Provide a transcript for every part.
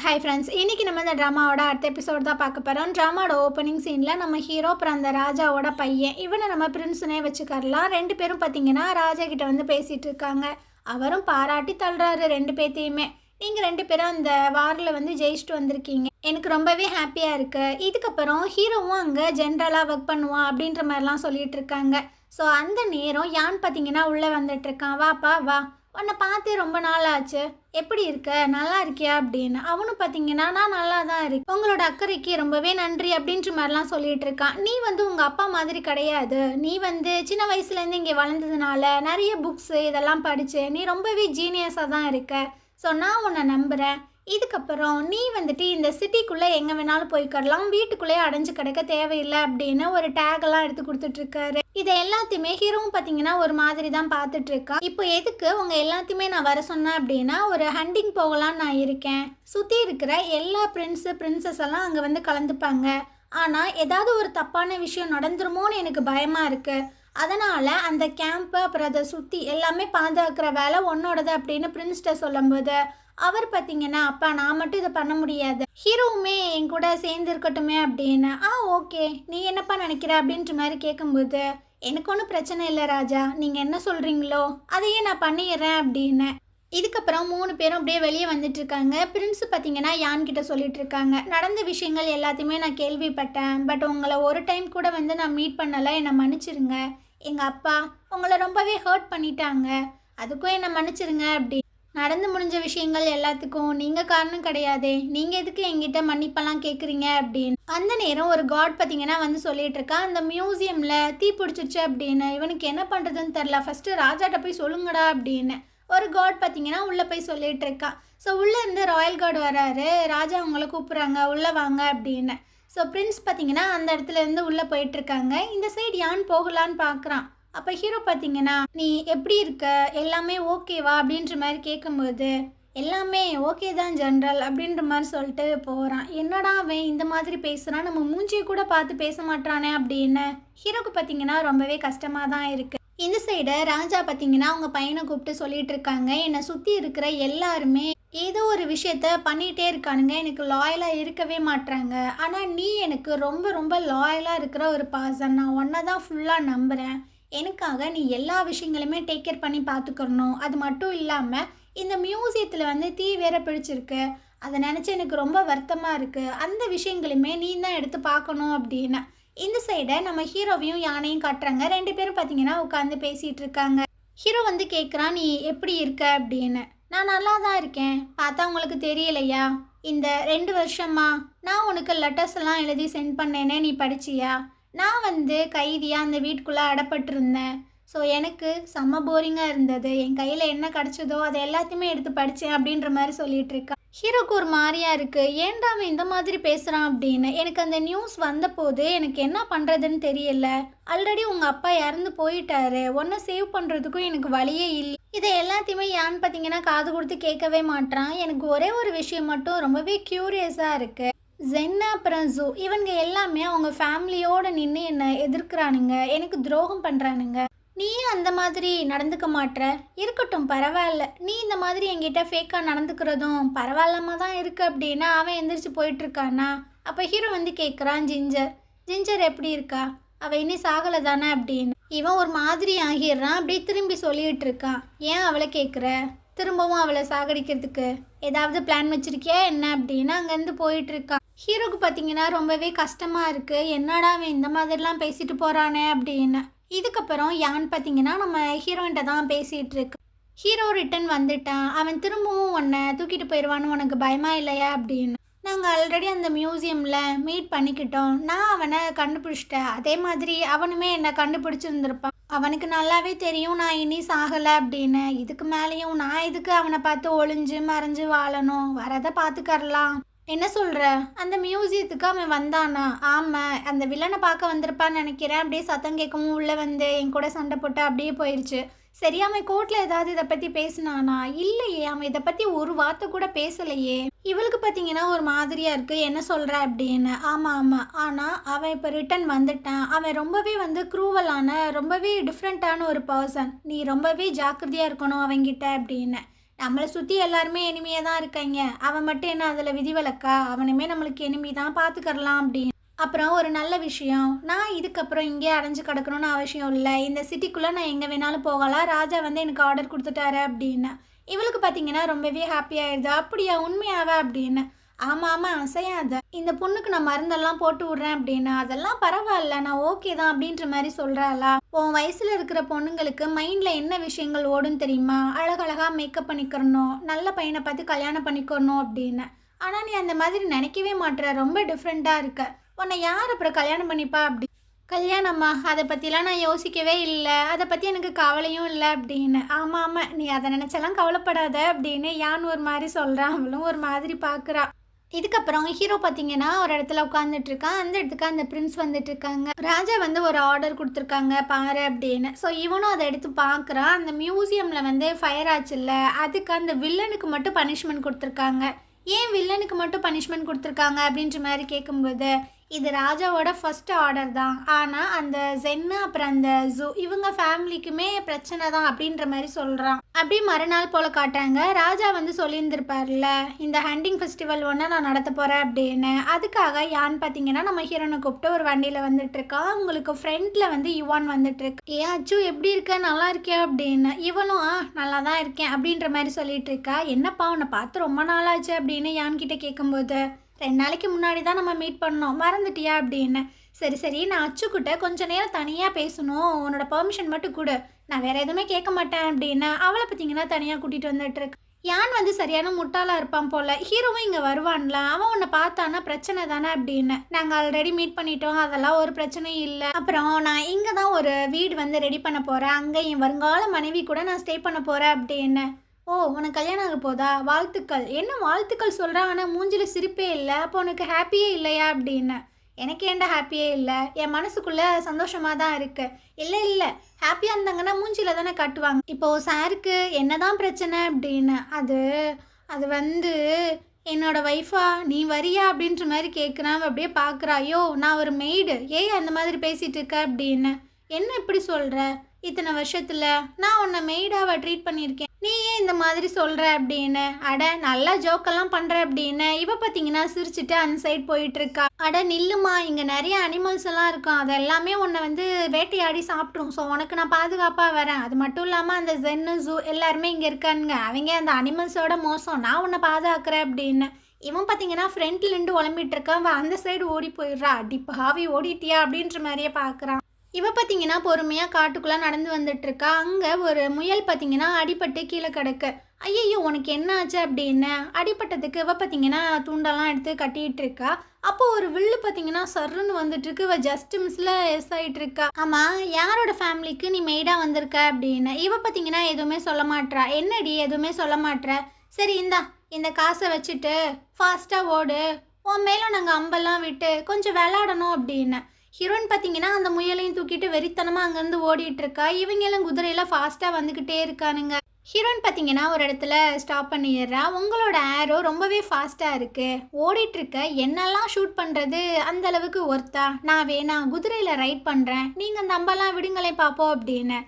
Hi friends, இன்றைக்கி நம்ம இந்த ட்ராமாவோட அடுத்த எபிசோட் தான் பார்க்க போகிறோம். ட்ராமாவோட ஓப்பனிங் சீனில் நம்ம ஹீரோ அப்புறம் அந்த ராஜாவோட பையன் இவனை நம்ம பிரின்ஸுனே வச்சுக்கரலாம். ரெண்டு பேரும் பார்த்திங்கன்னா ராஜா கிட்ட வந்து பேசிகிட்டு இருக்காங்க. அவரும் பாராட்டி தள்ளுறாரு ரெண்டு பேர்த்தையுமே. நீங்கள் ரெண்டு பேரும் அந்த வாரில் வந்து ஜெயிச்சுட்டு வந்திருக்கீங்க, எனக்கு ரொம்பவே ஹாப்பியாக இருக்குது. இதுக்கப்புறம் ஹீரோவும் அங்கே ஜென்ரலாக ஒர்க் பண்ணுவான் அப்படின்ற மாதிரிலாம் சொல்லிகிட்டு இருக்காங்க. ஸோ அந்த நேரம் யான் பார்த்திங்கன்னா உள்ளே வந்துட்டுருக்கான். வாப்பா வா, உன்னை பார்த்தே ரொம்ப நாள் ஆச்சு, எப்படி இருக்க, நல்லா இருக்கியா அப்படின்னு. அவனும் பார்த்தீங்கன்னா நான் நல்லா தான் இருக்கு, உங்களோட அக்கறைக்கு ரொம்பவே நன்றி அப்படின்ற மாதிரிலாம் சொல்லிட்டு இருக்கான். நீ வந்து உங்கள் அப்பா மாதிரி கிடையாது, நீ வந்து சின்ன வயசுலேருந்து இங்கே வளர்ந்ததுனால நிறைய புக்ஸு இதெல்லாம் படித்து நீ ரொம்பவே ஜீனியஸாக தான் இருக்க. ஸோ நான் உன்னை நம்புகிறேன். இதுக்கப்புறம் நீ வந்துட்டு இந்த சிட்டிக்குள்ளே எங்கே வேணாலும் போய்க்கரலாம், வீட்டுக்குள்ளேயே அடைஞ்சு கிடக்க தேவையில்லை அப்படின்னு ஒரு டேகெல்லாம் எடுத்து கொடுத்துட்ருக்காரு. இதை எல்லாத்தையுமே ஹீரோவும் பார்த்தீங்கன்னா ஒரு மாதிரி தான் பார்த்துட்ருக்கான். இப்போ எதுக்கு உங்கள் எல்லாத்தையுமே நான் வர சொன்னேன் அப்படின்னா, ஒரு ஹண்டிங் போகலான்னு நான் இருக்கேன். சுற்றி இருக்கிற எல்லா பிரின்சஸ் எல்லாம் அங்கே வந்து கலந்துப்பாங்க. ஆனால் ஏதாவது ஒரு தப்பான விஷயம் நடந்துருமோன்னு எனக்கு பயமாக இருக்குது. அதனால் அந்த கேம்ப்பு அப்புறம் அதை சுற்றி எல்லாமே பாதுகாக்கிற வேலை உன்னோடது அப்படின்னு பிரின்ஸ்கிட்ட சொல்லும்போது அவர் பார்த்தீங்கன்னா, அப்பா நான் மட்டும் இதை பண்ண முடியாது, ஹீரோவுமே என் கூட சேர்ந்து இருக்கட்டுமே அப்படின்னு. ஓகே, நீ என்னப்பா நினைக்கிற அப்படின்ற மாதிரி கேட்கும்போது, எனக்கு ஒன்றும் பிரச்சனை இல்லை ராஜா, நீங்கள் என்ன சொல்கிறீங்களோ அதையே நான் பண்ணிடுறேன் அப்படின்னு. இதுக்கப்புறம் மூணு பேரும் அப்படியே வெளியே வந்துட்டு இருக்காங்க. பிரின்ஸ் பார்த்தீங்கன்னா யான்கிட்ட சொல்லிட்டு இருக்காங்க, நடந்த விஷயங்கள் எல்லாத்தையுமே நான் கேள்விப்பட்டேன், பட் உங்களை ஒரு டைம் கூட வந்து நான் மீட் பண்ணலை, என்னை மன்னிச்சிருங்க. எங்கள் அப்பா உங்களை ரொம்பவே ஹர்ட் பண்ணிட்டாங்க, அதுக்கும் என்னை மன்னிச்சிருங்க அப்படி. நடந்து முடிஞ்ச விஷயங்கள் எல்லாத்துக்கும் நீங்கள் காரணம் கிடையாது, நீங்கள் எதுக்கு என்கிட்ட மன்னிப்பெல்லாம் கேட்குறீங்க அப்படின்னு. அந்த நேரம் ஒரு காட் பார்த்தீங்கன்னா வந்து சொல்லிட்டு இருக்கா, அந்த மியூசியமில் தீ பிடிச்சிருச்சு அப்படின்னு. இவனுக்கு என்ன பண்ணுறதுன்னு தெரில, ஃபஸ்ட்டு ராஜாட்ட போய் சொல்லுங்கடா அப்படின்னு ஒரு காட் பார்த்தீங்கன்னா உள்ளே போய் சொல்லிட்டு இருக்கான். ஸோ உள்ளே இருந்து ராயல் கார்டு வராரு, ராஜா அவங்கள கூப்பிட்றாங்க உள்ளே வாங்க அப்படின்னு. ஸோ பிரின்ஸ் பார்த்தீங்கன்னா அந்த இடத்துல இருந்து உள்ளே போயிட்டுருக்காங்க. இந்த சைடு யான் போகலான்னு பார்க்குறான். அப்போ ஹீரோ பார்த்தீங்கன்னா, நீ எப்படி இருக்க, எல்லாமே ஓகேவா அப்படின்ற மாதிரி கேட்கும்போது, எல்லாமே ஓகே தான் ஜென்ரல் அப்படின்ற மாதிரி சொல்லிட்டு போகிறான். என்னடா அவன் இந்த மாதிரி பேசுகிறான், நம்ம மூஞ்சியை கூட பார்த்து பேச மாட்டானே அப்படின்னு ஹீரோக்கு பார்த்தீங்கன்னா ரொம்பவே கஷ்டமாக தான் இருக்குது. இந்த சைடு ராஜா பார்த்தீங்கன்னா அவங்க பையனை கூப்பிட்டு சொல்லிட்டு இருக்காங்க, என்னை சுற்றி இருக்கிற எல்லாருமே ஏதோ ஒரு விஷயத்த பண்ணிகிட்டே இருக்கானுங்க, எனக்கு லாயலாக இருக்கவே மாட்டுறாங்க. ஆனால் நீ எனக்கு ரொம்ப ரொம்ப லாயலாக இருக்கிற ஒரு பர்சன், நான் ஒன்றை தான் ஃபுல்லாக நம்புகிறேன். எனக்காக நீ எல்லா விஷயங்களுமே டேக் கேர் பண்ணி பார்த்துக்கணும். அது மட்டும் இல்லாமல் இந்த மியூசியத்தில் வந்து தீ வேற பிடிச்சிருக்கு, அதை நினச்சி எனக்கு ரொம்ப வருத்தமாக இருக்குது. அந்த விஷயங்களுமே நீ தான் எடுத்து பார்க்கணும் அப்படின்னு. இந்த சைடை நம்ம ஹீரோவையும் யானையும் காட்டுறாங்க. ரெண்டு பேரும் பார்த்தீங்கன்னா உட்காந்து பேசிகிட்டு இருக்காங்க. ஹீரோ வந்து கேட்குறான், நீ எப்படி இருக்க அப்படின்னு. நான் நல்லா தான் இருக்கேன், பார்த்தா உங்களுக்கு தெரியலையா, இந்த 2 வருஷமா நான் உனக்கு லெட்டர்ஸ் எல்லாம் எழுதி சென்ட் பண்ணேனே, நீ படிச்சியா? நான் வந்து கைதியாக அந்த வீட்டுக்குள்ளே அடப்பட்டிருந்தேன். ஸோ எனக்கு செம்ம போரிங்காக இருந்தது, என் கையில் என்ன கிடச்சதோ அதை எல்லாத்தையுமே எடுத்து படித்தேன் அப்படின்ற மாதிரி சொல்லிட்டு இருக்கா. ஹீரோக்கு ஒரு மாதிரியா இருக்குது, ஏன்டா அவன் இந்த மாதிரி பேசுகிறான் அப்படின்னு. எனக்கு அந்த நியூஸ் வந்தபோது எனக்கு என்ன பண்ணுறதுன்னு தெரியல. ஆல்ரெடி உங்கள் அப்பா இறந்து போயிட்டாரு, ஒன்றை சேவ் பண்ணுறதுக்கும் எனக்கு வழியே இல்லை. இதை எல்லாத்தையுமே யான்னு பார்த்தீங்கன்னா காது கொடுத்து கேட்கவே மாட்டான். எனக்கு ஒரே ஒரு விஷயம் மட்டும் ரொம்பவே க்யூரியஸாக இருக்குது. ஜென்னா அப்புறம் ஜூ இவங்க எல்லாமே அவங்க ஃபேமிலியோடு நின்று என்னை எதிர்க்கிறானுங்க, எனக்கு துரோகம் பண்ணுறானுங்க. நீயும் அந்த மாதிரி நடந்துக்க மாட்ற, இருக்கட்டும் பரவாயில்ல, நீ இந்த மாதிரி என்கிட்ட ஃபேக்காக நடந்துக்கிறதும் பரவாயில்லாம தான் இருக்குது அப்படின்னா அவன் எந்திரிச்சு போயிட்டுருக்கானா. அப்போ ஹீரோ வந்து கேட்குறான், ஜிஞ்சர் எப்படி இருக்கா, அவள் இன்னும் சாகலை தானே அப்படின்னு. இவன் ஒரு மாதிரி ஆகிடுறான், அப்படியே திரும்பி சொல்லிகிட்டு இருக்கான், ஏன் அவளை கேட்குற, திரும்பவும் அவளை சாகடிக்கிறதுக்கு ஏதாவது பிளான் வச்சிருக்கியா என்ன அப்படின்னு அங்கேருந்து போயிட்டுருக்கான். ஹீரோக்கு பார்த்தீங்கன்னா ரொம்பவே கஷ்டமாக இருக்குது, என்னடா அவன் இந்த மாதிரிலாம் பேசிட்டு போகிறானே அப்படின்னு. இதுக்கப்புறம் யான் பார்த்தீங்கன்னா நம்ம ஹீரோயின்ட்ட தான் பேசிகிட்டு இருக்கு. ஹீரோ ரிட்டன் வந்துட்டான், அவன் திரும்பவும் உன்னை தூக்கிட்டு போயிடுவான்னு உனக்கு பயமா இல்லையா அப்படின்னு. நாங்கள் ஆல்ரெடி அந்த மியூசியமில் மீட் பண்ணிக்கிட்டோம், நான் அவனை கண்டுபிடிச்சிட்டேன், அதே மாதிரி அவனுமே என்னை கண்டுபிடிச்சிருந்துருப்பான். அவனுக்கு நல்லாவே தெரியும் நான் இனி சாகலை அப்படின்னு. இதுக்கு மேலேயும் நான் இதுக்கு அவனை பார்த்து ஒளிஞ்சு மறைஞ்சு வாழணும், வரதை பார்த்துக்கரலாம். என்ன சொல்கிற, அந்த மியூசியத்துக்கு அவன் வந்தானா? ஆமாம், அந்த வில்லனை பார்க்க வந்திருப்பான்னு நினைக்கிறேன். அப்படியே சத்தம் கேட்கவும் உள்ளே வந்து என் கூட சண்டை போட்டு அப்படியே போயிடுச்சு. சரி, அவன் கோர்ட்டில் ஏதாவது இதை பற்றி பேசினானா? இல்லையே, அவன் இதை பற்றி ஒரு வார்த்தை கூட பேசலையே. இவளுக்கு பார்த்தீங்கன்னா ஒரு மாதிரியாக இருக்குது, என்ன சொல்கிற அப்படின்னு. ஆமாம், ஆனால் அவன் இப்போ ரிட்டன் வந்துட்டான், அவன் ரொம்பவே வந்து க்ரூவலான ரொம்பவே டிஃப்ரெண்ட்டான ஒரு பர்சன், நீ ரொம்பவே ஜாக்கிரதையாக இருக்கணும் அவங்கிட்ட அப்படின்னு. நம்மளை சுற்றி எல்லாருமே எனிமையாக தான் இருக்காங்க, அவன் மட்டும் என்ன அதில் விதிவிலக்கா? அவனுமே நம்மளுக்கு எனிமி தான், பார்த்துக்கறலாம் அப்படின்னு. அப்புறம் ஒரு நல்ல விஷயம், நான் இதுக்கப்புறம் இங்கே அடைஞ்சு கிடக்கணும்னு அவசியம் இல்லை, இந்த சிட்டிக்குள்ளே நான் எங்கே வேணாலும் போகலாம், ராஜா வந்து எனக்கு ஆர்டர் கொடுத்துட்டாரு அப்படின்னு. இவளுக்கு பார்த்தீங்கன்னா ரொம்பவே ஹாப்பியாகிடுது. அப்படியா, உண்மையாவா அப்படின்னு. ஆமாம் ஆமாம், அசையாத, இந்த பொண்ணுக்கு நான் மருந்தெல்லாம் போட்டு விட்றேன் அப்படின்னு. அதெல்லாம் பரவாயில்ல, நான் ஓகே தான் அப்படின்ற மாதிரி சொல்கிறாளா. உன் வயசில் இருக்கிற பொண்ணுங்களுக்கு மைண்டில் என்ன விஷயங்கள் ஓடும் தெரியுமா? அழகழகாக மேக்கப் பண்ணிக்கிறணும், நல்ல பையனை பார்த்து கல்யாணம் பண்ணிக்கணும் அப்படின்னு. ஆனால் நீ அந்த மாதிரி நினைக்கவே மாட்டுற, ரொம்ப டிஃப்ரெண்ட்டாக இருக்க. உன்னை யார் அப்புறம் கல்யாணம் பண்ணிப்பா அப்படி. கல்யாணம்மா, அதை பற்றிலாம் நான் யோசிக்கவே இல்லை, அதை பற்றி எனக்கு கவலையும் இல்லை அப்படின்னு. ஆமாம் ஆமாம், நீ அதை நினச்செல்லாம் கவலைப்படாத அப்படின்னு யான் ஒரு மாதிரி சொல்கிறான். அவளும் ஒரு மாதிரி பார்க்குறா. இதுக்கப்புறம் ஹீரோ பார்த்தீங்கன்னா ஒரு இடத்துல உட்காந்துட்டு இருக்கான். அந்த இடத்துக்கு அந்த பிரின்ஸ் வந்துட்டு இருக்காங்க. ராஜா வந்து ஒரு ஆர்டர் கொடுத்துருக்காங்க பாரு அப்படின்னு. ஸோ இவனும் அதை எடுத்து பார்க்குறான். அந்த மியூசியமில் வந்து ஃபயர் ஆச்சுல்ல, அதுக்கு அந்த வில்லனுக்கு மட்டும் பனிஷ்மெண்ட் கொடுத்துருக்காங்க. ஏன் வில்லனுக்கு மட்டும் பனிஷ்மெண்ட் கொடுத்துருக்காங்க அப்படின்ற மாதிரி கேட்கும்போது, இது ராஜாவோட ஃபர்ஸ்ட் ஆர்டர் தான், ஆனால் அந்த ஜென்னு அப்புறம் அந்த ஜூ இவங்க ஃபேமிலிக்குமே பிரச்சனை தான் அப்படின்ற மாதிரி சொல்கிறான். அப்படி மறுநாள் போல் காட்டுறாங்க. ராஜா வந்து சொல்லியிருந்திருப்பார்ல, இந்த ஹண்டிங் ஃபெஸ்டிவல் ஒன்று நான் நடத்த போகிறேன் அப்படின்னு. அதுக்காக யான் பார்த்தீங்கன்னா நம்ம ஹீரோனை கூப்பிட்டு ஒரு வண்டியில் வந்துட்டு இருக்கான். உங்களுக்கு ஃப்ரெண்டில் வந்து யுவான் வந்துட்டு இருக்கு. ஏ அச்சு, எப்படி இருக்க, நல்லா இருக்கியா அப்படின்னு. இவனும் நல்லா தான் இருக்கேன் அப்படின்ற மாதிரி சொல்லிட்டு இருக்கா. என்னப்பா உன்னை பார்த்து ரொம்ப நாளாச்சு அப்படின்னு யான் கிட்ட கேட்கும்போது, 2 நாளைக்கு முன்னாடி தான் நம்ம மீட் பண்ணோம், மறந்துட்டியா அப்படின்னு. சரி சரி, நான் அச்சுக்கிட்ட கொஞ்ச நேரம் தனியாக பேசணும், உன்னோட பெர்மிஷன் மட்டும் கொடு, நான் வேறு எதுவுமே கேட்க மாட்டேன் அப்படின்னு. அவளை பார்த்தீங்கன்னா தனியாக கூட்டிகிட்டு வந்துட்டு இருக்கு. யான் வந்து சரியான முட்டாளாக இருப்பான் போல். ஹீரோவும் இங்கே வருவான்ல, அவன் உன்னை பார்த்தானா பிரச்சனை தானே அப்படின்னு. நாங்கள் ஆல்ரெடி மீட் பண்ணிட்டோம், அதெல்லாம் ஒரு பிரச்சனையும் இல்லை. அப்புறம் நான் இங்கே தான் ஒரு வீடு வந்து ரெடி பண்ண போகிறேன், அங்கே என் வருங்கால மனைவி கூட நான் ஸ்டே பண்ண போகிறேன் அப்படின்னு. ஓ, உனக்கு கல்யாணம் ஆக போதா, வாழ்த்துக்கள். என்ன வாழ்த்துக்கள் சொல்கிறான், ஆனால் மூஞ்சில் சிரிப்பே இல்லை. அப்போ உனக்கு ஹாப்பியே இல்லையா அப்படின்னு. எனக்கு ஏன்டா ஹாப்பியே இல்லை, என் மனசுக்குள்ளே சந்தோஷமாக தான் இருக்குது. இல்லை இல்லை, ஹாப்பியாக இருந்தாங்கன்னா மூஞ்சியில் தானே காட்டுவாங்க. இப்போது சாருக்கு என்ன தான் பிரச்சனை அப்படின்னு. அது அது வந்து என்னோட ஒய்ஃபா, நீ வரியா அப்படின்ற மாதிரி கேட்குறான். அப்படியே பார்க்குறா. ஐயோ, நான் ஒரு மெய்டு, ஏன் அந்த மாதிரி பேசிகிட்டு இருக்க அப்படின்னு. என்ன இப்படி சொல்கிற, இத்தனை வருஷத்தில் நான் உன்னை மெய்டாவை ட்ரீட் பண்ணியிருக்கேன், நீ ஏன் இந்த மாதிரி சொல்கிற அப்படின்னு. அட, நல்லா ஜோக்கெல்லாம் பண்ணுற அப்படின்னு. இவ பார்த்தீங்கன்னா சிரிச்சுட்டு அந்த சைட் போயிட்டுருக்கா. அட நில்லுமா, இங்கே நிறைய அனிமல்ஸ் எல்லாம் இருக்கும், அது எல்லாமே உன்னை வந்து வேட்டையாடி சாப்பிட்ரும். ஸோ உனக்கு நான் பாதுகாப்பாக வரேன். அது மட்டும் இல்லாமல் அந்த ஜென்னு ஜூ எல்லாருமே இங்கே இருக்கானுங்க, அவங்க அந்த அனிமல்ஸோட மோசம், நான் உன்னை பாதுகாக்கிறேன் அப்படின்னு. இவன் பார்த்தீங்கன்னா ஃப்ரண்ட்லேருந்து உழம்பிட்டு இருக்கான். அந்த சைடு ஓடி போயிடுறா. அடி பாவி, ஓடிட்டியா அப்படின்ற மாதிரியே பார்க்குறான். இவ பார்த்தீங்கன்னா பொறுமையாக காட்டுக்குள்ளே நடந்து வந்துட்டு இருக்கா. அங்கே ஒரு முயல் பார்த்தீங்கன்னா அடிபட்டு கீழே கிடக்கு. ஐயோ, உனக்கு என்ன ஆச்சு அப்படின்னு. அடிபட்டதுக்கு இவ பார்த்தீங்கன்னா துண்டெல்லாம் எடுத்து கட்டிகிட்டு இருக்கா. அப்போது ஒரு வில்லு பார்த்தீங்கன்னா சர்ன்னு வந்துட்டு இருக்கு. இவ ஜஸ்ட் மிஸ்ல எஸ் ஆகிட்டு இருக்கா. ஆமாம், யாரோட ஃபேமிலிக்கு நீ மெய்டாக வந்திருக்க அப்படின்னு. இவ பார்த்தீங்கன்னா எதுவுமே சொல்ல மாட்றா. என்னடி எதுவுமே சொல்ல மாட்ற, சரி இந்தா இந்த காசை வச்சுட்டு ஃபாஸ்ட்டாக ஓடு, உன் மேலே நாங்கள் அம்பெல்லாம் விட்டு கொஞ்சம் விளாடணும் அப்படின்னு. ஹீரோயின் பார்த்தீங்கன்னா அந்த முயலையும் தூக்கிட்டு வெறித்தனமாக அங்கேருந்து ஓடிட்டு இருக்கா. இவங்களும் குதிரையில் ஃபாஸ்ட்டாக வந்துக்கிட்டே இருக்கானுங்க. ஹீரோயின் பார்த்தீங்கன்னா ஒரு இடத்துல ஸ்டாப் பண்ணிடுறா. உங்களோட ஏரோ ரொம்பவே ஃபாஸ்ட்டாக இருக்குது, ஓடிட்டுருக்க என்னெல்லாம் ஷூட் பண்ணுறது அந்த அளவுக்கு ஒர்த்தா, நான் வேணா குதிரையில் ரைட் பண்ணுறேன், நீங்கள் அந்த அம்பெல்லாம் விடுங்களே பார்ப்போம் அப்படின்னு.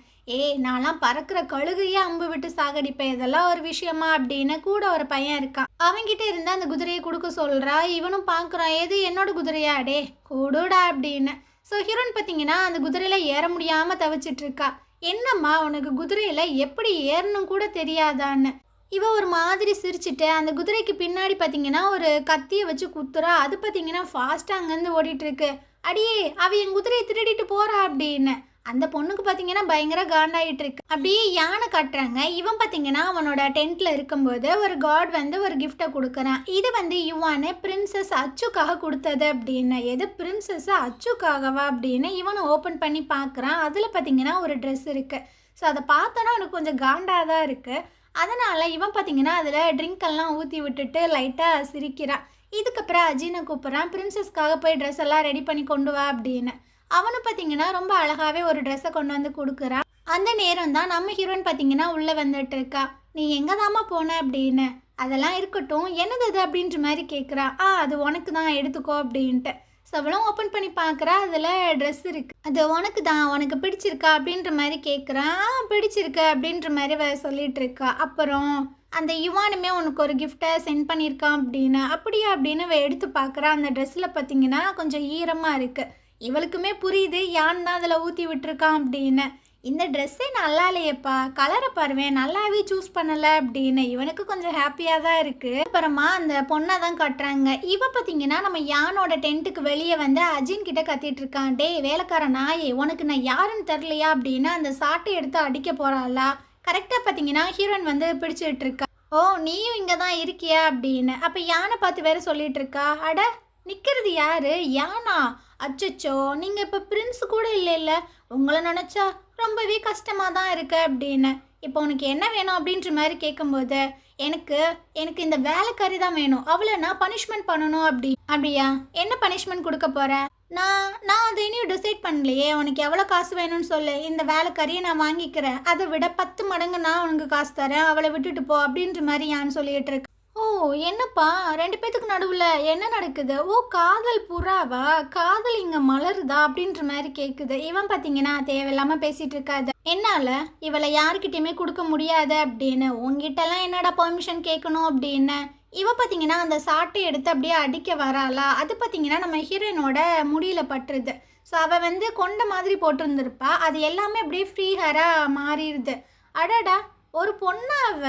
நான்லாம் பறக்கிற கழுகையே அம்பு விட்டு சாகடிப்பேன், இதெல்லாம் ஒரு விஷயமா அப்படின்னு. கூட ஒரு பையன் இருக்கான், அவங்கிட்ட இருந்து அந்த குதிரையை கொடுக்க சொல்கிறா. இவனும் பார்க்குறான், எது என்னோட குதிரையா, டே கொடுடா அப்படின்னு. ஸோ ஹீரோயின் பார்த்தீங்கன்னா அந்த குதிரையில் ஏற முடியாமல் தவிச்சிட்டு இருக்கா. என்னம்மா, உனக்கு குதிரையில் எப்படி ஏறணும் கூட தெரியாதான்னு. இவ ஒரு மாதிரி சிரிச்சுட்டு அந்த குதிரைக்கு பின்னாடி பார்த்தீங்கன்னா ஒரு கத்தியை வச்சு குத்துறா. அது பார்த்தீங்கன்னா ஃபாஸ்ட்டாக அங்கேருந்து ஓடிட்டுருக்கு. அடியே, அவ என் குதிரையை திருடிட்டு போறா அப்படின்னு. அந்த பொண்ணுக்கு பார்த்தீங்கன்னா பயங்கர காண்டாயிட்டு இருக்கு. அப்படியே யானை காட்டுறாங்க. இவன் பார்த்தீங்கன்னா அவனோட டென்ட்ல இருக்கும்போது ஒரு காட் வந்து ஒரு கிஃப்டை கொடுக்குறான். இது வந்து யுவானு பிரின்சஸ் அச்சுக்காக கொடுத்தது அப்படின்னு. எது பிரின்சஸ் அச்சுக்காகவா அப்படின்னு இவனை ஓப்பன் பண்ணி பார்க்குறான். அதில் பார்த்தீங்கன்னா ஒரு ட்ரெஸ் இருக்குது. ஸோ அதை பார்த்தோன்னா அவனுக்கு கொஞ்சம் காண்டாக தான் இருக்குது. அதனால் இவன் பார்த்தீங்கன்னா அதில் ட்ரிங்க் எல்லாம் ஊற்றி விட்டுட்டு லைட்டாக சிரிக்கிறான். இதுக்கப்புறம் அஜினை கூப்பிட்றான், பிரின்சஸ்க்காக போய் ட்ரெஸ் எல்லாம் ரெடி பண்ணி கொண்டு வா அப்படின்னு. அவனு பார்த்தீங்கன்னா ரொம்ப அழகாகவே ஒரு ட்ரெஸ்ஸை கொண்டு வந்து கொடுக்குறான். அந்த நேரம் தான் நம்ம ஹீரோயின் பார்த்தீங்கன்னா உள்ளே வந்துட்டு இருக்கா. நீ எங்கே தாம்மா போன அப்படின்னு. அதெல்லாம் இருக்கட்டும், என்னது அது அப்படின்ற மாதிரி கேட்குறா. அது உனக்கு தான், எடுத்துக்கோ அப்படின்ட்டு. ஸோ அவளும் ஓப்பன் பண்ணி பார்க்குறா. அதில் ட்ரெஸ் இருக்குது. அது உனக்கு தான், உனக்கு பிடிச்சிருக்கா அப்படின்ற மாதிரி கேட்குறான். பிடிச்சிருக்கு அப்படின்ற மாதிரி சொல்லிட்டு இருக்கா. அப்புறம் அந்த யுவானுமே உனக்கு ஒரு கிஃப்ட்டை சென்ட் பண்ணியிருக்கான் அப்படின்னு. அப்படியா அப்படின்னு இவ எடுத்து பார்க்குறா. அந்த ட்ரெஸ்ஸில் பார்த்தீங்கன்னா கொஞ்சம் ஈரமாக இருக்குது. இவளுக்குமே புரியுது யான் தான் அதில் ஊற்றி விட்டுருக்கான் அப்படின்னு. இந்த ட்ரெஸ்ஸே நல்லா இல்லையேப்பா, கலரை பாருவேன் நல்லாவே சூஸ் பண்ணலை அப்படின்னு இவனுக்கு கொஞ்சம் ஹாப்பியாக தான் இருக்குது. அப்புறமா அந்த பொண்ணை தான் கட்டுறாங்க. இவ பார்த்தீங்கன்னா நம்ம யானோட டென்ட்டுக்கு வெளியே வந்து அஜின் கிட்ட கத்திட்டு இருக்கான். டே வேலைக்கார நாயே, உனக்கு நான் யாருன்னு தெரிலையா அப்படின்னு அந்த சாட்டை எடுத்து அடிக்க போகிறாளா. கரெக்டாக பார்த்தீங்கன்னா ஹீரோயின் வந்து பிடிச்சிட்டு இருக்கா. ஓ நீயும் இங்கே தான் இருக்கியா அப்படின்னு. அப்போ யானை பார்த்து வேற சொல்லிட்டு இருக்கா. அட நிற்கிறது யாரு, யானா? அச்சச்சோ, நீங்கள் இப்போ பிரின்ஸ் கூட இல்லை, உங்களை நினச்சா ரொம்பவே கஷ்டமாக தான் இருக்கு அப்படின்னு. இப்போ உனக்கு என்ன வேணும் அப்படின்ற மாதிரி கேட்கும்போது எனக்கு எனக்கு இந்த வேலைக்காரி தான் வேணும், அவளை நான் பனிஷ்மெண்ட் பண்ணணும் அப்படியா? என்ன பனிஷ்மெண்ட் கொடுக்க போற? நான் அதை இனியும் டிசைட் பண்ணலையே. உனக்கு எவ்வளோ காசு வேணும்னு சொல்லு, இந்த வேலைக்காரியை நான் வாங்கிக்கிறேன், அதை விட 10 மடங்கு நான் உனக்கு காசு தரேன், அவளை விட்டுட்டு போ அப்படின்ற மாதிரி யான்னு சொல்லிட்டு இருக்கு. ஓ என்னப்பா 2 பேத்துக்கு நடுவில் என்ன நடக்குது? ஓ காதல் புறாவா, காதல் இங்கே மலருதா அப்படின்ற மாதிரி கேட்குது. இவன் பார்த்தீங்கன்னா தேவையில்லாமல் பேசிகிட்டு இருக்காது. என்னால் இவளை யாருக்கிட்டையுமே கொடுக்க முடியாது அப்படின்னு. உங்ககிட்டலாம் என்னடா பெர்மிஷன் கேட்கணும் அப்படின்னு. இவ பார்த்தீங்கன்னா அந்த சாட்டை எடுத்து அப்படியே அடிக்க வராளா. அது பார்த்தீங்கன்னா நம்ம ஹீரோயினோட முடியில் பட்டுருது. ஸோ அவள் வந்து கொண்ட மாதிரி போட்டிருந்துருப்பா, அது எல்லாமே அப்படியே ஃப்ரீ ஹேராக மாறிடுது. அடடா ஒரு பொண்ணாவ.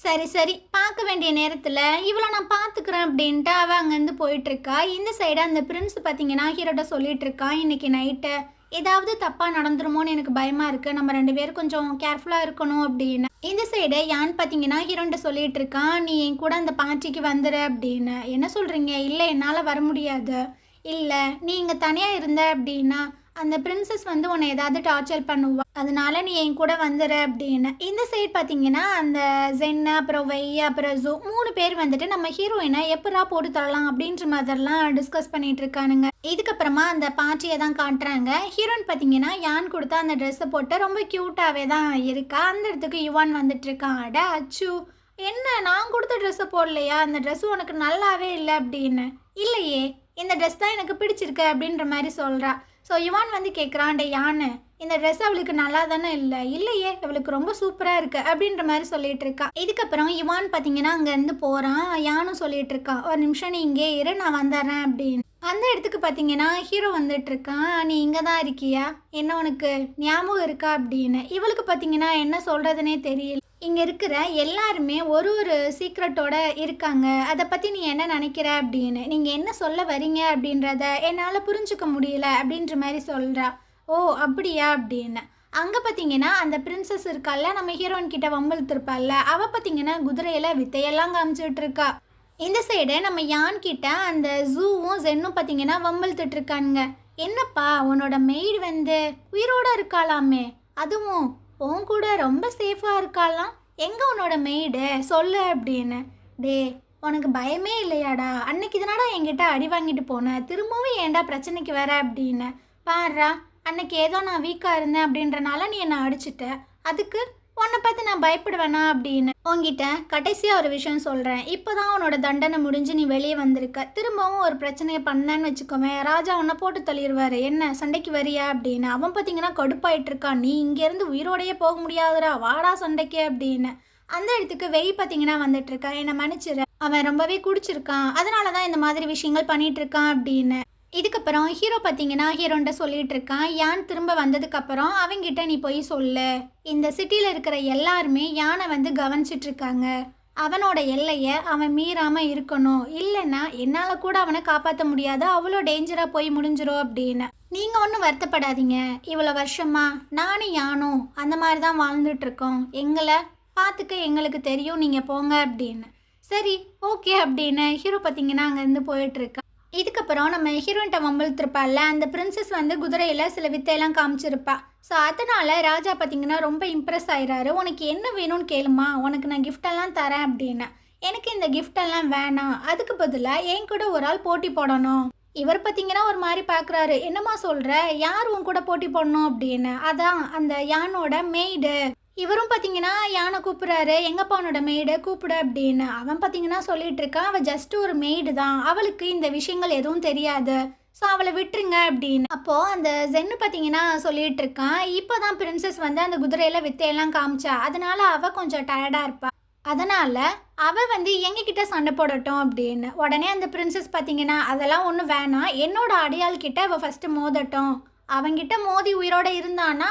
சரி பார்க்க வேண்டிய நேரத்தில் இவளை நான் பார்த்துக்கிறேன் அப்படின்ட்டு அவள் அங்கேருந்து போயிட்டுருக்கா. இந்த சைடு அந்த பிரின்ஸ் பார்த்தீங்கன்னா ஹீரோட்ட சொல்லிட்டு இருக்கா, இன்னைக்கு நைட்டு ஏதாவது தப்பாக நடந்துருமோன்னு எனக்கு பயமாக இருக்குது, நம்ம 2 பேரும் கொஞ்சம் கேர்ஃபுல்லாக இருக்கணும் அப்படின்னு. இந்த சைடு யான் பார்த்தீங்கன்னா ஹீரோன்ட்ட சொல்லிட்டு இருக்கான், நீ என் கூட அந்த பார்ட்டிக்கு வந்துடு அப்படின்னு. என்ன சொல்கிறீங்க? இல்லை என்னால் வர முடியாது. இல்லை நீ இங்கே தனியாக இருந்த அப்படின்னா அந்த பிரின்சஸ் வந்து உன்னை ஏதாவது டார்ச்சர் பண்ணுவா, அதனால நீ என் கூட வந்துடு அப்படின்னு. இந்த சைட் பார்த்தீங்கன்னா அந்த ஜென்னு அப்புறம் வெய்ய அப்புறம் ஜூ 3 பேர் வந்துட்டு நம்ம ஹீரோயினை எப்படா போட்டு தரலாம் அப்படின்ற மாதிரிலாம் டிஸ்கஸ் பண்ணிட்டு இருக்கானுங்க. இதுக்கப்புறமா அந்த பார்ட்டியை தான் காட்டுறாங்க. ஹீரோயின் பார்த்தீங்கன்னா யான் கொடுத்தா அந்த ட்ரெஸ்ஸை போட்டு ரொம்ப க்யூட்டாகவே தான் இருக்கா. அந்த இடத்துக்கு யுவான் வந்துட்டு இருக்கான். அட அச்சு, என்ன நான் கொடுத்த ட்ரெஸ்ஸை போடலையா, அந்த ட்ரெஸ் உனக்கு நல்லாவே இல்லை அப்படின்னு. இல்லையே இந்த ட்ரெஸ் தான் எனக்கு பிடிச்சிருக்கு அப்படின்ற மாதிரி சொல்கிறா. ஸோ யுவான் வந்து கேட்குறான், டே யானு இந்த ட்ரெஸ் அவளுக்கு நல்லா தானே இல்லை? இல்லையே அவளுக்கு ரொம்ப சூப்பராக இருக்குது அப்படின்ற மாதிரி சொல்லிட்டு இருக்கா. இதுக்கப்புறம் யுவான் பார்த்தீங்கன்னா அங்கேருந்து போகிறான். யானும் சொல்லிட்டு இருக்கான், ஒரு நிமிஷம் நீ இங்கே இரு நான் வந்துடுறேன் அப்படின்னு. அந்த இடத்துக்கு பார்த்தீங்கன்னா ஹீரோ வந்துட்டு இருக்கான். நீ இங்கே தான் இருக்கியா, என்ன உனக்கு ஞாபகம் இருக்கா அப்படின்னு. இவளுக்கு பார்த்தீங்கன்னா என்ன சொல்கிறதுனே தெரியல. இங்கே இருக்கிற எல்லாருமே ஒரு சீக்ரெட்டோட இருக்காங்க, அதை பற்றி நீ என்ன நினைக்கிற அப்படின்னு. நீங்கள் என்ன சொல்ல வரீங்க அப்படின்றத என்னால் புரிஞ்சுக்க முடியல அப்படின்ற மாதிரி சொல்கிறா. ஓ அப்படியா அப்படின்னு. அங்கே பார்த்தீங்கன்னா அந்த பிரின்சஸ் இருக்கால, நம்ம ஹீரோயின் கிட்ட வம்பிழுத்திருப்பாள்ல, அவள் பார்த்தீங்கன்னா குதிரையில் வித்தையெல்லாம் காமிச்சிட்டு இருக்கா. இந்த சைடு நம்ம யான் கிட்ட அந்த ஜூவும் ஜென்னும் பார்த்தீங்கன்னா வம்பிழுத்துட்டு இருக்கானுங்க. என்னப்பா உன்னோட மெய்டு வந்து உயிரோடு இருக்காளாமே, அதுவும் உன் கூட ரொம்ப சேஃபாக இருக்காலாம், எங்கே உன்னோட மெய்டு சொல்லு அப்படின்னு. டே உனக்கு பயமே இல்லையாடா, அன்னைக்கு இதனாடா என்கிட்ட அடி வாங்கிட்டு போனேன், திரும்பவும் ஏன்டா பிரச்சனைக்கு வர அப்படின்னு. பாடுறா அன்னைக்கு ஏதோ நான் வீக்காக இருந்தேன் அப்படின்றனால நீ என்னை அடிச்சிட்ட, அதுக்கு உன்னை பார்த்து நான் பயப்படுவேனா அப்படின்னு. உங்ககிட்ட கடைசியாக ஒரு விஷயம் சொல்கிறேன், இப்போ தான் உன்னோட தண்டனை முடிஞ்சு நீ வெளியே வந்திருக்க, திரும்பவும் ஒரு பிரச்சனையை பண்ணேன்னு வச்சுக்கோவேன், ராஜா உன்னை போட்டு தள்ளிடுவார், என்ன சண்டைக்கு வரியா அப்படின்னு. அவன் பார்த்தீங்கன்னா கடுப்பாயிட்டு இருக்கான், நீ இங்கேருந்து உயிரோடையே போக முடியாதுடா, வாடா சண்டைக்கு அப்படின்னு. அந்த இடத்துக்கு வெய் பார்த்தீங்கன்னா வந்துட்டு இருக்கான், என்னை மன்னிச்சிரு, அவன் ரொம்பவே குடிச்சிருக்கான், அதனால தான் இந்த மாதிரி விஷயங்கள் பண்ணிட்டு இருக்கான் அப்படின்னு. இதுக்கப்புறம் ஹீரோ பார்த்தீங்கன்னா ஹீரோன்ட்ட சொல்லிட்டு இருக்கான், யான் திரும்ப வந்ததுக்கப்புறம் அவங்கிட்ட நீ போய் சொல்லு, இந்த சிட்டியில் இருக்கிற எல்லாருமே யானை வந்து கவனிச்சிட்டு இருக்காங்க, அவனோட எல்லையை அவன் மீறாமல் இருக்கணும், இல்லைன்னா என்னால் கூட அவனை காப்பாற்ற முடியாது, அவ்வளோ டேஞ்சராக போய் முடிஞ்சிரும் அப்படின்னு. நீங்கள் ஒன்றும் வருத்தப்படாதீங்க, இவ்வளோ வருஷமா நானும் யானும் அந்த மாதிரி தான் வாழ்ந்துட்டுருக்கோம், எங்களை பார்த்துக்க எங்களுக்கு தெரியும், நீங்கள் போங்க அப்படின்னு. சரி ஓகே அப்படின்னு ஹீரோ பார்த்தீங்கன்னா அங்கேருந்து போயிட்டுருக்கா. இதுக்கப்புறம் நம்ம ஹீரோயின்ட்ட வம்பிழுத்திருப்பாள்ல, அந்த பிரின்சஸ் வந்து குதிரையில் சில வித்தையெல்லாம் காமிச்சிருப்பா. ஸோ அதனால் ராஜா பார்த்தீங்கன்னா ரொம்ப இம்ப்ரெஸ் ஆயிடுறாரு. உனக்கு என்ன வேணும்னு கேளுமா, உனக்கு நான் கிஃப்டெல்லாம் தரேன் அப்படின்னு. எனக்கு இந்த கிஃப்டெல்லாம் வேணாம், அதுக்கு பதிலாக என் கூட ஒரு ஆள் போட்டி போடணும். இவர் பார்த்தீங்கன்னா ஒரு மாதிரி பார்க்குறாரு, என்னம்மா சொல்கிற, யார் உன் கூட போட்டி போடணும் அப்படின்னு. அதான் அந்த யானோட மெய்டு. இவரும் பார்த்தீங்கன்னா யானை கூப்பிட்றாரு, எங்கப்பா அவனோட மெய்டை கூப்பிடு அப்படின்னு. அவன் பார்த்தீங்கன்னா சொல்லிட்டு இருக்கான், அவள் ஜஸ்ட் ஒரு மெய்டு தான், அவளுக்கு இந்த விஷயங்கள் எதுவும் தெரியாது, ஸோ அவளை விட்டுருங்க அப்படின்னு. அப்போது அந்த ஜென்னு பார்த்தீங்கன்னா சொல்லிட்டு இருக்கான், இப்போ தான் பிரின்சஸ் வந்து அந்த குதிரையில் வித்தையெல்லாம் காமிச்சா, அதனால அவள் கொஞ்சம் டயர்டாக இருப்பா, அதனால அவ வந்து எங்ககிட்ட சண்டை போடட்டும் அப்படின்னு. உடனே அந்த பிரின்சஸ் பார்த்தீங்கன்னா, அதெல்லாம் ஒண்ணும் வேணாம். என்னோட அடியாள் கிட்ட அவ ஃபர்ஸ்ட்டு மோதட்டும். அவன்கிட்ட மோதி உயிரோட இருந்தான்னா,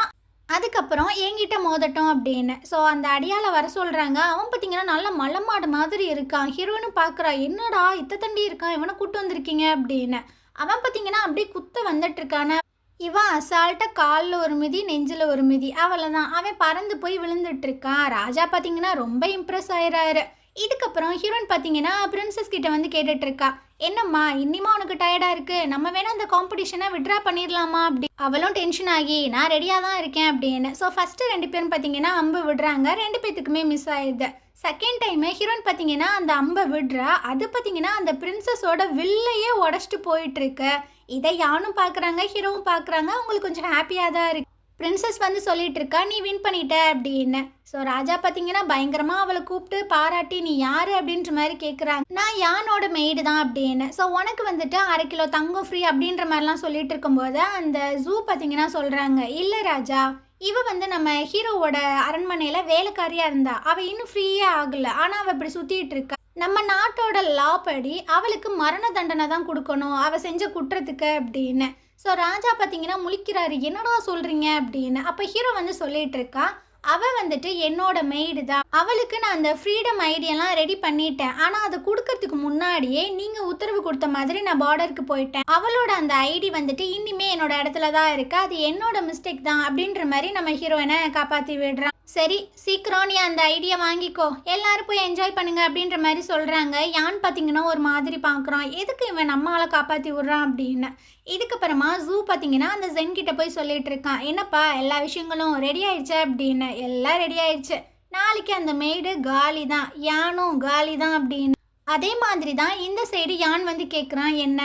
அதுக்கப்புறம் என்கிட்ட மோதட்டும் அப்படின்னு. ஸோ அந்த அடியாள வர சொல்றாங்க. அவன் பார்த்தீங்கன்னா, நல்ல மலை மாடு மாதிரி இருக்கான். ஹீரோயினும் பார்க்குறா, என்னடா இத்த தண்டி இருக்கான், இவன கூட்டு வந்திருக்கீங்க அப்படின்னு. அவன் பார்த்தீங்கன்னா, அப்படியே குத்த வந்துட்டு இருக்கான. இவன் அசால்ட்டா கால்ல ஒரு மிதி, நெஞ்சில ஒரு மிதி. அவ்வளதான். அவன் பறந்து போய் விழுந்துட்டு இருக்கான். ராஜா பார்த்தீங்கன்னா, ரொம்ப இம்ப்ரெஸ் ஆயிறாரு. இதுக்கப்புறம் ஹீரோயின் பார்த்தீங்கன்னா, பிரின்சஸ் கிட்ட வந்து கேட்டுட்டு இருக்கா. என்னம்மா இன்னிமா உனக்கு டயர்டா இருக்கு? நம்ம வேணா அந்த காம்படிஷனை விட்ரா பண்ணிடலாமா அப்படி. அவளும் டென்ஷன் ஆகி நான் ரெடியாக தான் இருக்கேன் அப்படின்னு. ஸோ ஃபஸ்ட்டு 2 பேரும் பார்த்தீங்கன்னா அம்பு விடுறாங்க. 2 பேத்துக்குமே மிஸ் ஆயிடுது. செகண்ட் டைமு ஹீரோயின் பார்த்தீங்கன்னா அந்த அம்பை விடுறா. அது பார்த்தீங்கன்னா அந்த பிரின்சஸோட வில்லையே உடச்சிட்டு போயிட்டு இருக்கு. இதை யானும் பார்க்குறாங்க, ஹீரோவும் பார்க்குறாங்க. அவங்களுக்கு கொஞ்சம் ஹாப்பியாக தான் இருக்கு. பிரின்சஸ் வந்து சொல்லிட்டு இருக்கா, நீ வின் பண்ணிட்ட அப்படின்னு. ஸோ ராஜா பார்த்தீங்கன்னா பயங்கரமாக அவளை கூப்பிட்டு பாராட்டி, நீ யாரு அப்படின்ற மாதிரி கேட்குறாங்க. நான் யானோட மெய்டு தான் அப்படின்னு. ஸோ உனக்கு வந்துட்டு 1/2 கிலோ தங்கம் ஃப்ரீ அப்படின்ற மாதிரிலாம் சொல்லிட்டு இருக்கும்போது அந்த ஜூ பார்த்தீங்கன்னா சொல்கிறாங்க, இல்லை ராஜா, இவ வந்து நம்ம ஹீரோவோட அரண்மனையில் வேலைக்காரியாக இருந்தா. அவள் இன்னும் ஃப்ரீயே ஆகலை. ஆனால் அவள் இப்படி சுற்றிட்டு இருக்கா. நம்ம நாட்டோட லா படி அவளுக்கு மரண தண்டனை தான் கொடுக்கணும் அவள் செஞ்ச குற்றத்துக்கு அப்படின்னு. ஸோ ராஜா பார்த்தீங்கன்னா முழிக்கிறாரு, என்னடா சொல்கிறீங்க அப்படின்னு. அப்போ ஹீரோ வந்து சொல்லிட்டு இருக்கா, அவள் வந்துட்டு என்னோட மெய்டு தான். அவளுக்கு நான் அந்த ஃப்ரீடம் ஐடியெல்லாம் ரெடி பண்ணிட்டேன். ஆனால் அதை கொடுக்கறதுக்கு முன்னாடியே நீங்கள் உத்தரவு கொடுத்த மாதிரி நான் பார்டருக்கு போயிட்டேன். அவளோட அந்த ஐடி வந்துட்டு இனிமே என்னோட இடத்துல தான் இருக்கு. அது என்னோட மிஸ்டேக் தான் அப்படின்ற மாதிரி நம்ம ஹீரோயினை காப்பாற்றி விடுறான். சரி, சீக்கிரம் நீ அந்த ஐடியா வாங்கிக்கோ, எல்லாரும் போய் என்ஜாய் பண்ணுங்க அப்படின்ற மாதிரி சொல்கிறாங்க. யான் பார்த்தீங்கன்னா ஒரு மாதிரி பார்க்குறான், எதுக்கு இவன் நம்ம ஆளை காப்பாற்றி விட்றான் அப்படின்னு. இதுக்கப்புறமா ஜூ பார்த்தீங்கன்னா அந்த ஜென் கிட்ட போய் சொல்லிட்டு இருக்கான், என்னப்பா எல்லா விஷயங்களும் ரெடி ஆயிடுச்சு அப்படின்னு. எல்லாம் ரெடி ஆயிடுச்சு, நாளைக்கு அந்த மெய்டு காலி தான், யானும் காலி தான் அப்படின்னு. அதே மாதிரி தான் இந்த சைடு யான் வந்து கேட்குறான், என்ன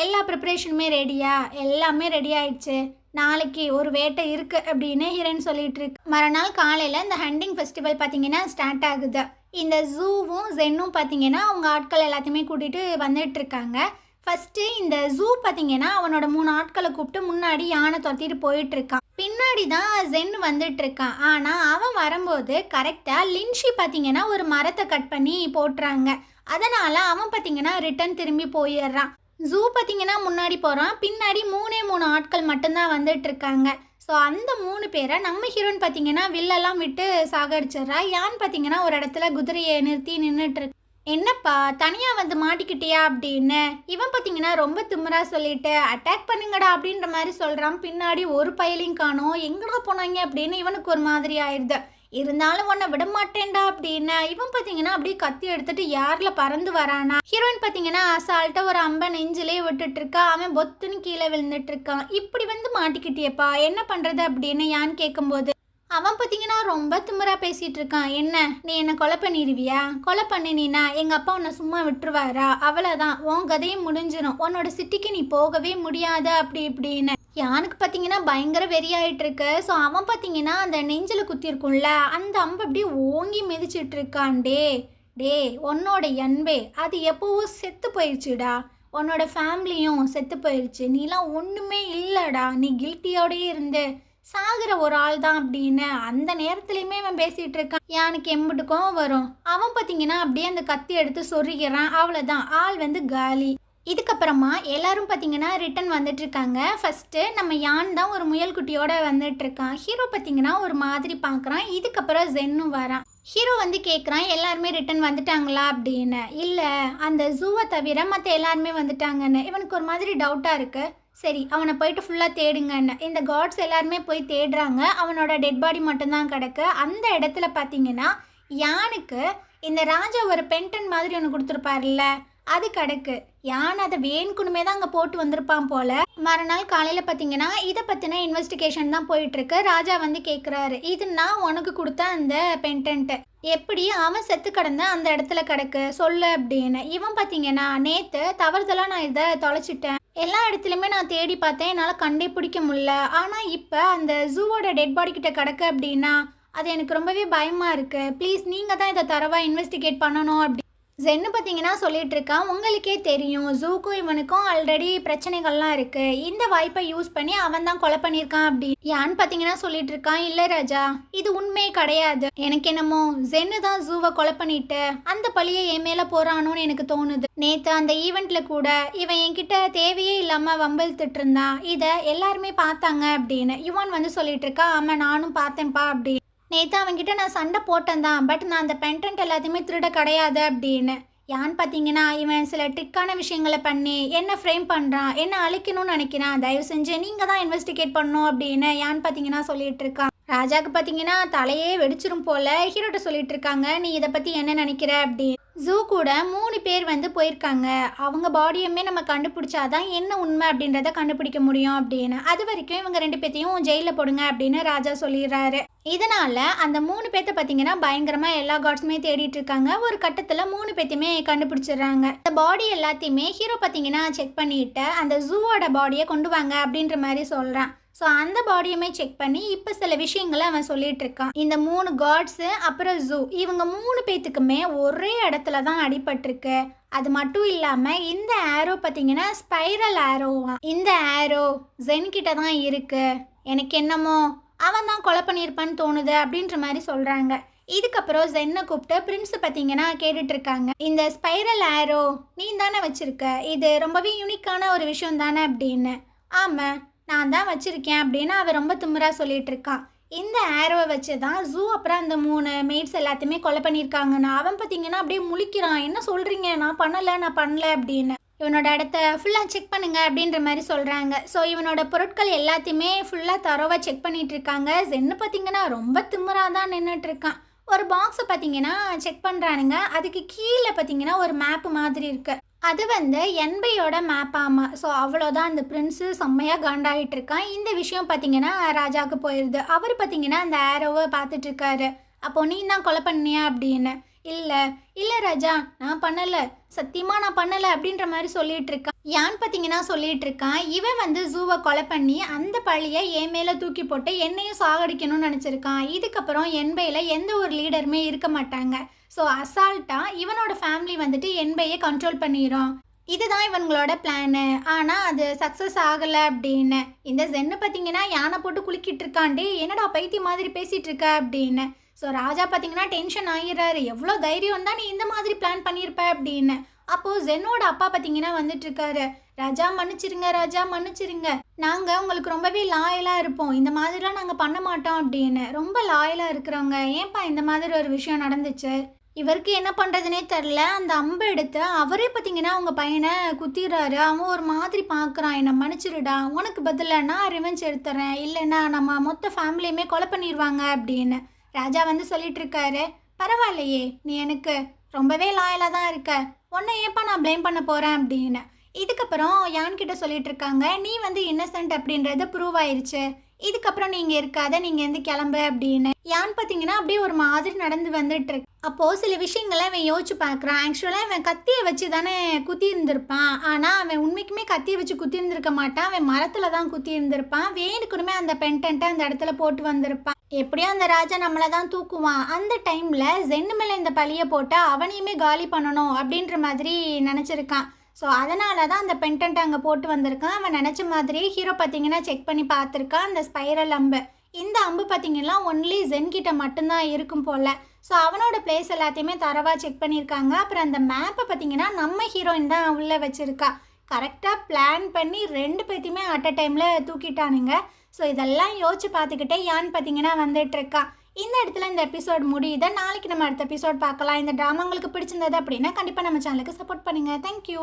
எல்லா ப்ரிப்பரேஷனுமே ரெடியா? எல்லாமே ரெடி ஆயிடுச்சு, நாளைக்கு ஒரு வேட்டை இருக்கு அப்படின்னு ஹீரோயின் சொல்லிட்டு இருக்கு. மறுநாள் காலையில் இந்த ஹண்டிங் ஃபெஸ்டிவல் பார்த்தீங்கன்னா ஸ்டார்ட் ஆகுது. இந்த ஜூவும் ஜென்னும் பார்த்தீங்கன்னா அவங்க ஆட்கள் எல்லாத்தையுமே கூட்டிகிட்டு வந்துட்டு இருக்காங்க. ஃபர்ஸ்ட்டு இந்த ஜூ பார்த்தீங்கன்னா அவனோட 3 ஆட்களை கூப்பிட்டு முன்னாடி யானை துரத்திட்டு போயிட்டு இருக்கான். பின்னாடி தான் ஜென் வந்துட்டு இருக்கான். ஆனால் அவன் வரும்போது கரெக்டாக லின்ஷி பார்த்தீங்கன்னா ஒரு மரத்தை கட் பண்ணி போட்டுறாங்க. அதனால் அவன் பார்த்தீங்கன்னா ரிட்டன் திரும்பி போயிடுறான். ஜூ பார்த்தீங்கன்னா முன்னாடி போகிறான், பின்னாடி 3 ஆட்கள் மட்டும்தான் வந்துட்டு இருக்காங்க. ஸோ அந்த 3 பேரை நம்ம ஹீரோயின் பார்த்தீங்கன்னா வில்லெல்லாம் விட்டு சாகடிச்சிட்றா. யான் பார்த்தீங்கன்னா ஒரு இடத்துல குதிரையை நிறுத்தி நின்றுட்டு இருக்கு. என்னப்பா தனியாக வந்து மாட்டிக்கிட்டியா அப்படின்னு. இவன் பார்த்தீங்கன்னா ரொம்ப திமிரா சொல்லிட்டு அட்டாக் பண்ணுங்கடா அப்படின்ற மாதிரி சொல்கிறான். பின்னாடி ஒரு பயலையும் காணோம், எங்கடா போனாங்க அப்படின்னு இவனுக்கு ஒரு மாதிரி ஆயிடுது. இருந்தாலும் உன்னை விட மாட்டேன்டா அப்படின்னு இவன் பார்த்தீங்கன்னா அப்படியே கத்தி எடுத்துட்டு யாரில் பறந்து வரானா. ஹீரோயின் பார்த்தீங்கன்னா அசால்ட்டா ஒரு அம்பை நெஞ்சிலே விட்டுட்டு இருக்கா. அவன் பொத்துன்னு கீழே விழுந்துட்டு இருக்கான். இப்படி வந்து மாட்டிக்கிட்டியப்பா, என்ன பண்ணுறது அப்படின்னு யான் கேட்கும்போது அவன் பார்த்தீங்கன்னா ரொம்ப திமிரா பேசிகிட்டு இருக்கான். என்ன நீ என்னை கொலை பண்ணிடுவியா? கொலை பண்ணினா எங்கள் அப்பா உன்னை சும்மா விட்டுருவாரா? அவ்வளோதான், உன் கதையும் முடிஞ்சிடும், உன்னோட சிட்டிக்கு நீ போகவே முடியாது அப்படி இப்படின்னு. யானுக்கு பார்த்தீங்கன்னா பயங்கர வெறியாயிட்டு இருக்கு. ஸோ அவன் பார்த்தீங்கன்னா அந்த நெஞ்சில் குத்திருக்கும்ல அந்த அம்பு அப்படியே ஓங்கி மிதிச்சிட்டு இருக்கான். டே உன்னோட அன்பே அது எப்போவோ செத்து போயிடுச்சுடா, உன்னோட ஃபேமிலியும் செத்து போயிடுச்சு, நீலாம் ஒன்றுமே இல்லைடா, நீ கில்ட்டியோடயே இருந்து சாகிற ஒரு ஆள் தான் அப்படின்னு அந்த நேரத்துலையுமே அவன் பேசிகிட்டு இருக்கான். யானுக்கு எம்பிட்டுக்கும் வரும். அவன் பார்த்தீங்கன்னா அப்படியே அந்த கத்தி எடுத்து சொருகிறான். அவ்வளோதான், ஆள் வந்து காலி. இதுக்கப்புறமா எல்லாரும் பார்த்தீங்கன்னா ரிட்டன் வந்துட்டு இருக்காங்க. ஃபர்ஸ்ட்டு நம்ம யான் தான் ஒரு முயல்குட்டியோட வந்துட்டு இருக்கான். ஹீரோ பார்த்தீங்கன்னா ஒரு மாதிரி பார்க்குறான். இதுக்கப்புறம் ஜென்னும் வரான். ஹீரோ வந்து கேட்குறான், எல்லாருமே ரிட்டன் வந்துட்டாங்களா அப்படின்னு. இல்லை, அந்த ஜூவை தவிர மற்ற எல்லாருமே வந்துட்டாங்கன்னு. இவனுக்கு ஒரு மாதிரி டவுட்டாக இருக்குது. சரி, அவனை போயிட்டு ஃபுல்லாக தேடுங்கன்னு இந்த காட்ஸ் எல்லாருமே போய் தேடுறாங்க. அவனோட டெட் பாடி மட்டும்தான் கிடக்கு. அந்த இடத்துல பார்த்தீங்கன்னா யானுக்கு இந்த ராஜா ஒரு பென்டன் மாதிரி ஒன்று கொடுத்துருப்பாருல்ல, அது கிடக்கு. யான் அதை வேணுக்குனுமே தான் அங்கே போட்டு வந்திருப்பான் போல. மறுநாள் காலையில் பார்த்தீங்கன்னா இதை பற்றின இன்வெஸ்டிகேஷன் தான் போயிட்டுருக்கு. ராஜா வந்து கேட்குறாரு, இது நான் உனக்கு கொடுத்த அந்த பென்டன்ட்டு எப்படி அவன் செத்து கிடந்த அந்த இடத்துல கிடக்கு சொல்லு அப்படின்னு. இவன் பார்த்தீங்கன்னா நேற்று தவறுதலாக நான் இதை தொலைச்சிட்டேன், எல்லா இடத்துலையுமே நான் தேடி பார்த்தேன், என்னால் கண்டே பிடிக்க முடியல. ஆனால் இப்போ அந்த ஜூவோட டெட் பாடி கிட்ட கிடக்கு அப்படின்னா அது எனக்கு ரொம்பவே பயமாக இருக்குது. ப்ளீஸ் நீங்கள் தான் இதை தரவாக இன்வெஸ்டிகேட் பண்ணணும் அப்படி. ஜென்னு பார்த்தீங்கன்னா சொல்லிட்டு இருக்கான், உங்களுக்கே தெரியும் ஜூக்கும் இவனுக்கும் ஆல்ரெடி பிரச்சனைகள்லாம் இருக்கு. இந்த வாய்ப்பை யூஸ் பண்ணி அவன் தான் கொலை பண்ணியிருக்கான் அப்படி. யான்னு பார்த்தீங்கன்னா சொல்லிட்டு இருக்கான், இல்லை ராஜா இது உண்மையே கிடையாது. எனக்கு என்னமோ ஜென்னு தான் ஜூவை கொலை பண்ணிட்டு அந்த பழியை என் மேலே போறானோன்னு எனக்கு தோணுது. நேற்று அந்த ஈவெண்ட்ல கூட இவன் என்கிட்ட தேவையே இல்லாமல் வம்பிழுத்துட்டு இருந்தான். இதை எல்லாருமே பார்த்தாங்க அப்படின்னு யுவான் வந்து சொல்லிட்டு இருக்கா. ஆமாம் நானும் பார்த்தேன்ப்பா அப்படி. நேற்று அவன்கிட்ட நான் சண்டை போட்டேன் தான், பட் நான் அந்த பென்டென்ட் எல்லாத்தையுமே திருட கிடையாது அப்படின்னு. யான்னு பார்த்தீங்கன்னா இவன் சில ட்ரிக்கான விஷயங்களை பண்ணி என்ன ஃப்ரேம் பண்ணுறான், என்ன அழிக்கணும்னு நினைக்கிறான். தயவு செஞ்சு நீங்கள் தான் இன்வெஸ்டிகேட் பண்ணணும் அப்படின்னு யான்னு பார்த்தீங்கன்னா சொல்லிட்டு இருக்கான். ராஜாக்கு பார்த்தீங்கன்னா தலையே வெடிச்சிரும் போல. ஹீரோட்ட சொல்லிட்டு இருக்காங்க, நீ இதை பற்றி என்ன நினைக்கிற அப்படின்னு. ஜூ கூட 3 பேர் வந்து போயிருக்காங்க. அவங்க பாடியுமே நம்ம கண்டுபிடிச்சாதான் என்ன உண்மை அப்படின்றத கண்டுபிடிக்க முடியும் அப்படின்னு. அது வரைக்கும் இவங்க 2 பேர்த்தையும் ஜெயிலில் போடுங்க அப்படின்னு ராஜா சொல்லிடுறாரு. இதனால அந்த 3 பேர்த்த பார்த்தீங்கன்னா பயங்கரமா எல்லா காட்ஸுமே தேடிட்டு இருக்காங்க. ஒரு கட்டத்தில் 3 பேர்த்தையுமே கண்டுபிடிச்சிடுறாங்க. இந்த பாடி எல்லாத்தையுமே ஹீரோ பார்த்தீங்கன்னா செக் பண்ணிட்டு அந்த ஜூவோட பாடியை கொண்டு வாங்க அப்படின்ற மாதிரி சொல்றான். ஸோ அந்த பாடியுமே செக் பண்ணி இப்போ சில விஷயங்களை அவன் சொல்லிட்டு இருக்கான். இந்த 3 காட்ஸு அப்புறம் ஜூ இவங்க 3 பேத்துக்குமே ஒரே இடத்துல தான் அடிபட்டிருக்கு. அது மட்டும் இல்லாமல் இந்த ஆரோ பார்த்தீங்கன்னா ஸ்பைரல் ஆரோவா. இந்த ஆரோ ஜென் கிட்ட தான் இருக்கு. எனக்கு என்னமோ அவன் தான் கொலை பண்ணியிருப்பான்னு தோணுது அப்படின்ற மாதிரி சொல்கிறாங்க. இதுக்கப்புறம் ஜென்னை கூப்பிட்டு பிரின்ஸ் பார்த்தீங்கன்னா கேட்டுட்டு இருக்காங்க, இந்த ஸ்பைரல் ஆரோ நீ தானே வச்சிருக்க, இது ரொம்பவே யூனிக்கான ஒரு விஷயம் தானே அப்படின்னு. ஆமாம் நான் தான் வச்சுருக்கேன் அப்படின்னு அவன் ரொம்ப திமிரா சொல்லிட்டு இருக்கான். இந்த ஆரோவை வச்சு தான் ஜூ அப்புறம் அந்த 3 மெய்ட்ஸ் எல்லாத்தையுமே கொலை பண்ணியிருக்காங்கன்னு அவன் பார்த்தீங்கன்னா அப்படியே முழிக்கிறான். என்ன சொல்கிறீங்க, நான் பண்ணல அப்படின்னு. இவனோட இடத்த ஃபுல்லாக செக் பண்ணுங்க அப்படின்ற மாதிரி சொல்கிறாங்க. ஸோ இவனோட பொருட்கள் எல்லாத்தையுமே ஃபுல்லாக தரோவாக செக் பண்ணிட்டு இருக்காங்க. ஜென்னு பார்த்தீங்கன்னா ரொம்ப திமிராக தான் நின்றுட்டு இருக்கான். ஒரு பாக்ஸை பார்த்தீங்கன்னா செக் பண்ணுறானுங்க. அதுக்கு கீழே பார்த்தீங்கன்னா ஒரு மேப்பு மாதிரி இருக்குது. அது வந்து என்பையோட மேப் ஆமாம். ஸோ அவ்வளோதான், அந்த பிரின்ஸு செம்மையாக காண்டாகிட்டு இருக்கான். இந்த விஷயம் பார்த்தீங்கன்னா ராஜாவுக்கு போயிடுது. அவர் பார்த்தீங்கன்னா அந்த ஆரோவை பார்த்துட்டு இருக்காரு. அப்போ நீ தான் கொலை பண்ணியா அப்படின்னு. இல்லை ராஜா நான் பண்ணலை, சத்தியமாக நான் பண்ணலை அப்படின்ற மாதிரி சொல்லிட்டு இருக்கான். யான் பார்த்தீங்கன்னா சொல்லிட்டு இருக்கான், இவன் வந்து ஜூவை கொலை பண்ணி அந்த பழியை என் மேலே தூக்கி போட்டு என்னையும் சாகடிக்கணும்னு நினச்சிருக்கான். இதுக்கப்புறம் என்பையில் எந்த ஒரு லீடருமே இருக்க மாட்டாங்க. ஸோ அசால்ட்டாக இவனோட ஃபேமிலி வந்துட்டு என்பையை கண்ட்ரோல் பண்ணிடும். இதுதான் இவங்களோட பிளானு. ஆனால் அது சக்ஸஸ் ஆகலை அப்படின்னு. இந்த ஜென்னு பார்த்தீங்கன்னா யானை போட்டு குளிக்கிட்டு இருக்காண்டே, என்னடா பைத்திய மாதிரி பேசிகிட்டு இருக்க அப்படின்னு. ஸோ ராஜா பார்த்தீங்கன்னா டென்ஷன் ஆகிறாரு. எவ்வளோ தைரியம் தான் நீ இந்த மாதிரி பிளான் பண்ணியிருப்ப அப்படின்னு. அப்போது ஜென்னோட அப்பா பார்த்தீங்கன்னா வந்துட்டு இருக்காரு. ராஜா மன்னிச்சிருங்க, ராஜா மன்னிச்சிருங்க, நாங்கள் உங்களுக்கு ரொம்பவே லாயலாக இருப்போம், இந்த மாதிரிலாம் நாங்கள் பண்ண மாட்டோம் அப்படின்னு. ரொம்ப லாயலாக இருக்கிறவங்க ஏன்ப்பா இந்த மாதிரி ஒரு விஷயம் நடந்துச்சு. இவருக்கு என்ன பண்ணுறதுனே தெரில. அந்த அம்பை எடுத்து அவரே பார்த்தீங்கன்னா அவங்க பையனை குத்திடுறாரு. அவன் ஒரு மாதிரி பார்க்குறான், என்னை மன்னிச்சிருடா, உனக்கு பதிலாக நான் ரிவெஞ்ச் எடுத்துறேன், இல்லைன்னா நம்ம மொத்த ஃபேமிலியுமே கொலை பண்ணிடுவாங்க அப்படின்னு. ராஜா வந்து சொல்லிட்டு இருக்காரு, பரவாயில்லையே நீ எனக்கு ரொம்பவே லாயலாக தான் இருக்க, உன்னை ஏப்பா நான் ப்ளேம் பண்ண போகிறேன் அப்படின்னு. இதுக்கப்புறம் யான்கிட்ட சொல்லிட்டு இருக்காங்க, நீ வந்து இன்னசென்ட் அப்படின்றது ப்ரூவ் ஆயிடுச்சு, இதுக்கப்புறம் நீங்கள் இருக்காத, நீங்கள் எந்த கிளம்பு அப்படின்னு. யான் பார்த்தீங்கன்னா அப்படியே ஒரு மாதிரி நடந்து வந்துட்டு இருக்கு. அப்போது சில விஷயங்களை அவன் யோசிச்சு பார்க்குறான். ஆக்சுவலாக அவன் கத்தியை வச்சு தானே குத்தி இருந்திருப்பான். ஆனால் அவன் உண்மைக்குமே கத்தியை வச்சு குத்தி இருந்திருக்க மாட்டான். அவன் மரத்தில் தான் குத்தி இருந்திருப்பான். வேணுக்குமே அந்த பென்டென்ட்டை அந்த இடத்துல போட்டு வந்திருப்பான். எப்படியும் அந்த ராஜா நம்மளை தான் தூக்குவான். அந்த டைமில் ஜென்னு மேலே இந்த பழியை போட்டு அவனையுமே காலி பண்ணணும் அப்படின்ற மாதிரி நினச்சிருக்கான். ஸோ அதனால தான் அந்த பென்டென்ட் அங்கே போட்டு வந்திருக்கான். அவன் நினச்ச மாதிரி ஹீரோ பார்த்தீங்கன்னா செக் பண்ணி பார்த்துருக்கான். அந்த ஸ்பைரல் அம்பு, இந்த அம்பு பார்த்தீங்கன்னா ஒன்லி ஜென் கிட்ட மட்டும்தான் இருக்கும் போல். ஸோ அவனோட பிளேஸ் எல்லாத்தையுமே தரவாக செக் பண்ணியிருக்காங்க. அப்புறம் அந்த மேப்பை பார்த்தீங்கன்னா நம்ம ஹீரோயின் தான் உள்ளே வச்சுருக்கா. கரெக்டாக பிளான் பண்ணி 2 பேர்த்தையுமே அட் அ டைமில் தூக்கிட்டானுங்க. ஸோ இதெல்லாம் யோசிச்சு பார்த்துக்கிட்டே யான் பார்த்தீங்கன்னா வந்துட்டுருக்கா. இந்த இடத்துல இந்த எபிசோட் முடியுது. நாளைக்கு நம்ம அடுத்த எபிசோட் பார்க்கலாம். இந்த ட்ராமா உங்களுக்கு பிடிச்சிருந்தது அப்படின்னா கண்டிப்பாக நம்ம சேனலுக்கு சப்போர்ட் பண்ணுங்கள். தேங்க்யூ.